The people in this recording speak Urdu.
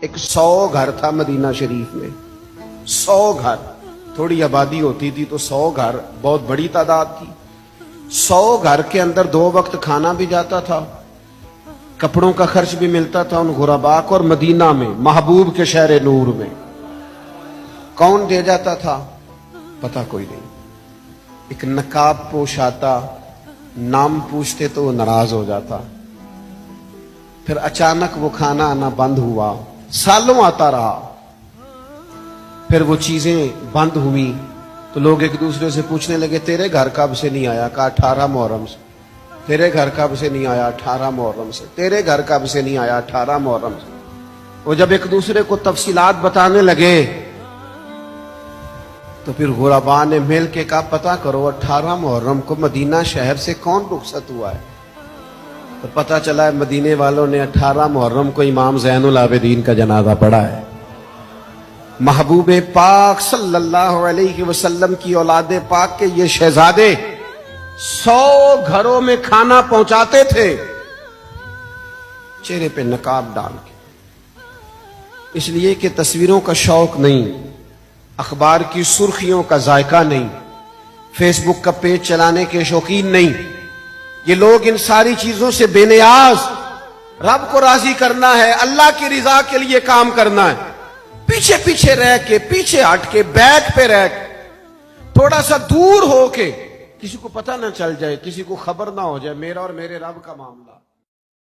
ایک 100 گھر تھا مدینہ شریف میں، 100 گھر، تھوڑی آبادی ہوتی تھی تو 100 گھر بہت بڑی تعداد تھی۔ 100 گھر کے اندر 2 وقت کھانا بھی جاتا تھا، کپڑوں کا خرچ بھی ملتا تھا ان غرباء کو، اور مدینہ میں محبوب کے شہر نور میں کون دے جاتا تھا پتہ کوئی نہیں۔ ایک نقاب پوش آتا، نام پوچھتے تو وہ ناراض ہو جاتا، پھر اچانک وہ کھانا آنا بند ہوا، سالوں آتا رہا، پھر وہ چیزیں بند ہوئی تو لوگ ایک دوسرے سے پوچھنے لگے تیرے گھر کب سے نہیں آیا؟ کہا 18 محرم سے۔ تیرے گھر کب سے نہیں آیا؟ 18 محرم سے۔ تیرے گھر کب سے نہیں آیا؟ 18 محرم سے۔ وہ جب ایک دوسرے کو تفصیلات بتانے لگے تو پھر غرباء نے مل کے کہا پتہ کرو 18 محرم کو مدینہ شہر سے کون رخصت ہوا ہے؟ تو پتہ چلا ہے مدینے والوں نے 18 محرم کو امام زین العابدین کا جنازہ پڑھا ہے۔ محبوب پاک صلی اللہ علیہ وسلم کی اولاد پاک کے یہ شہزادے 100 گھروں میں کھانا پہنچاتے تھے، چہرے پہ نقاب ڈال کے، اس لیے کہ تصویروں کا شوق نہیں، اخبار کی سرخیوں کا ذائقہ نہیں، فیس بک کا پیج چلانے کے شوقین نہیں۔ یہ لوگ ان ساری چیزوں سے بے نیاز، رب کو راضی کرنا ہے، اللہ کی رضا کے لیے کام کرنا ہے، پیچھے پیچھے رہ کے، پیچھے ہٹ کے، بیک پہ رہ کے، تھوڑا سا دور ہو کے، کسی کو پتہ نہ چل جائے، کسی کو خبر نہ ہو جائے میرا اور میرے رب کا معاملہ۔